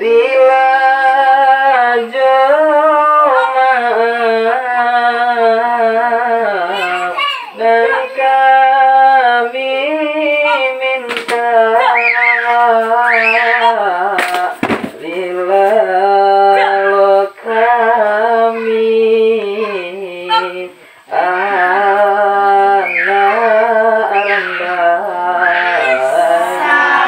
Bila jemaah dan kami minta bila lo kami anak rendah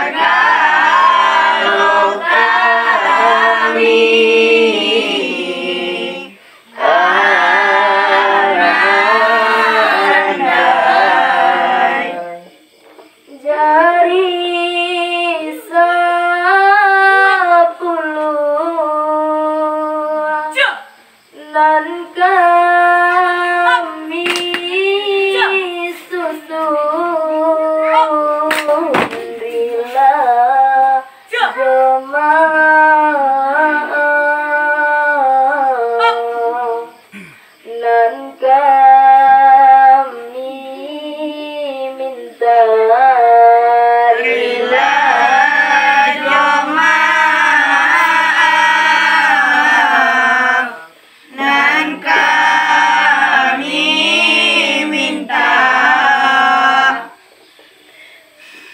sagalo kami anak rendah jari dan kami susun bila jemaah dan kami minta bila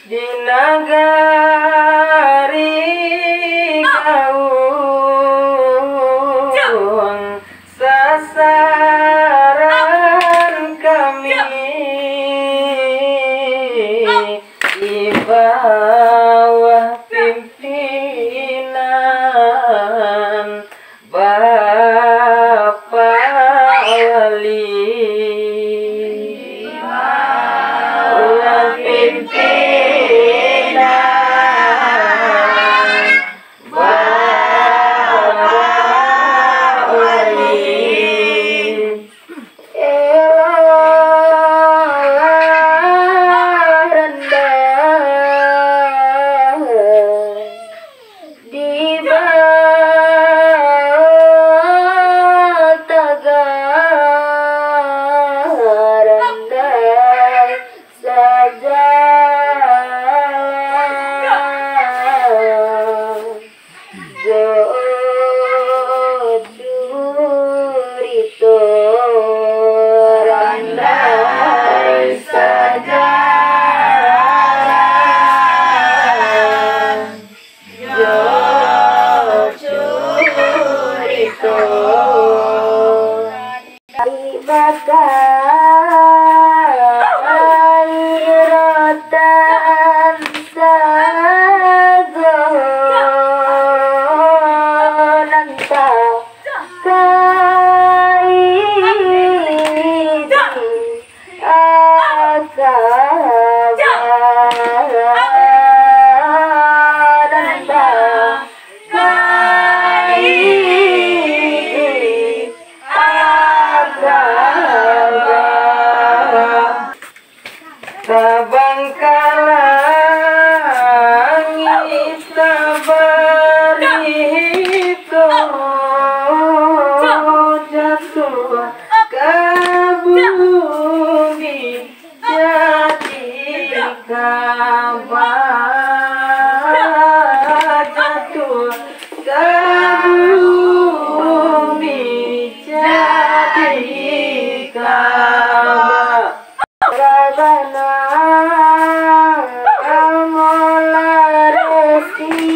di nagari Kaung sasaran kami di bawah pimpinan Bapak Wali Tabangkalangi sabarito jatuh ke bumi jadi kabar jatuh ke bumi jadi kabar Rabana Amola Resi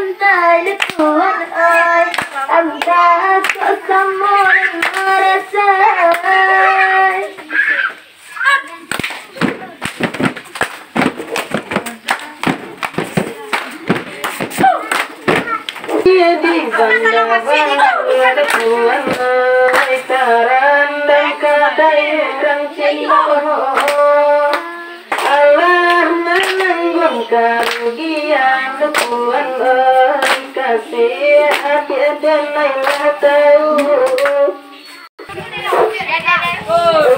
bàn tay để Tuhan ơi, em đã có semua yang merasai. Dia di bandar Tuhan ơi, terandai kadai orang cinta. Allah menanggung kerugian Tuhan ơi, kasih hati dan Laila tahu.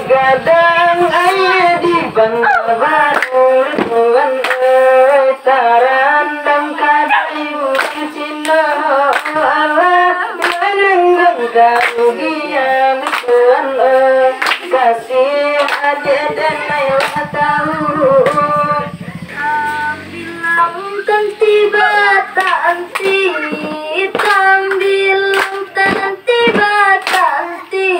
Gadang ayah di bandar baru Tuhan ơi, terandam kadai orang cinta. Allah menanggung kerugian Tuhan ơi, kasih hati dan Laila tahu. Tiba tanti, bilang tanti batanti,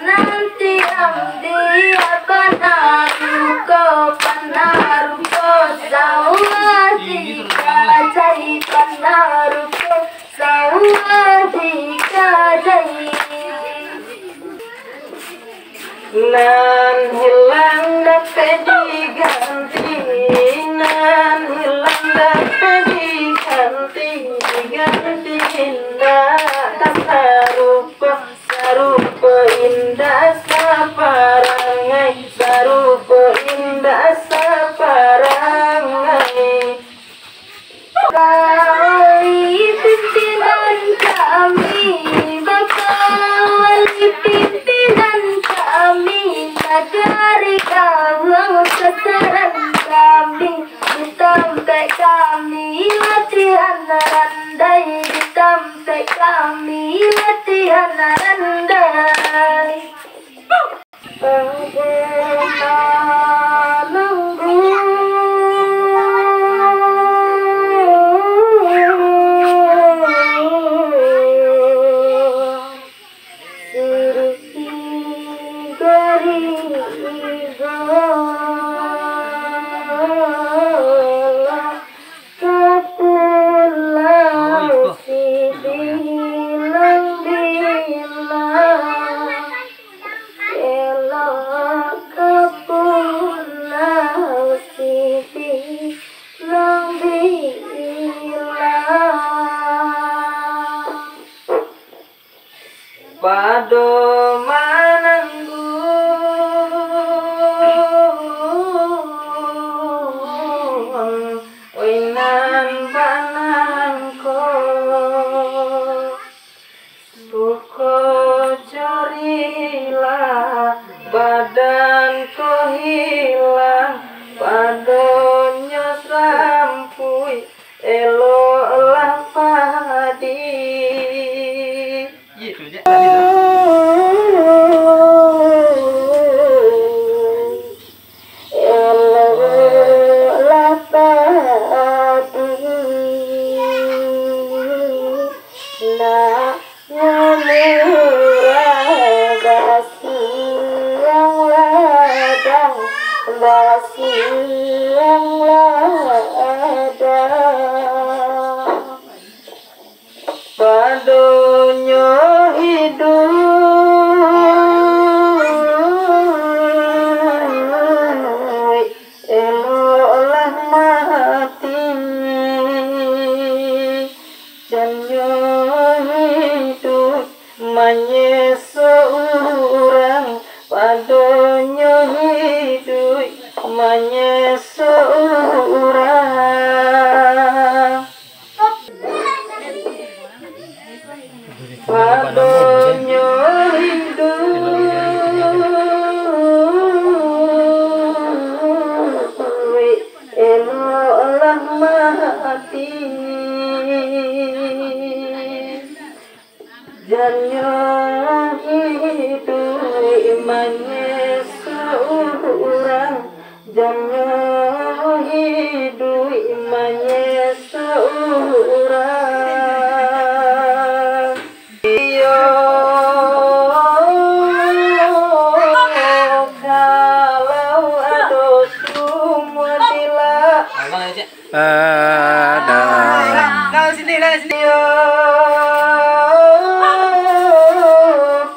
nanti amdi apa naruko panaruko sawadi kajai panaruko sawadi kajai. Nan hilang dapat diganti, nan hilang dapat diganti, diganti indah sarupa, sarupa indah saparangai, sarupa indah saparangai. Wali pimpinan kami, wali pimpinan kami, negari kawang sasaran kami, ditampai kami latihan randai, ditampai kami latihan randai. Pado mananggu winan panangko buko jorila badanku hilang padonya rampui elo lah padi. Padonya hidup elolah mati, janyo hidup manyeso urang, padonya hidup manyeso urang. Padonya hidup elolah mati, janyo hidup imannya seorang, janyo hidup imannya seorang. Ada. Kau sini lah. Yo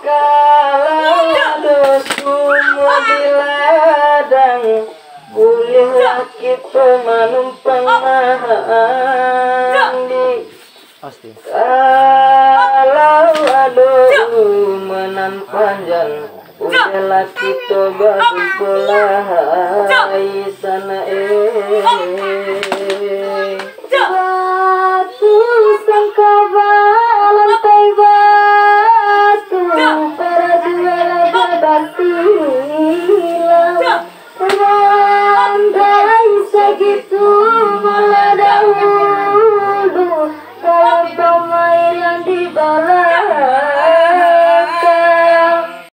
kalau semua di ladang bolehlah kita menumpang mandi. Kalau aduh menan panjang bolehlah kita bersekolah.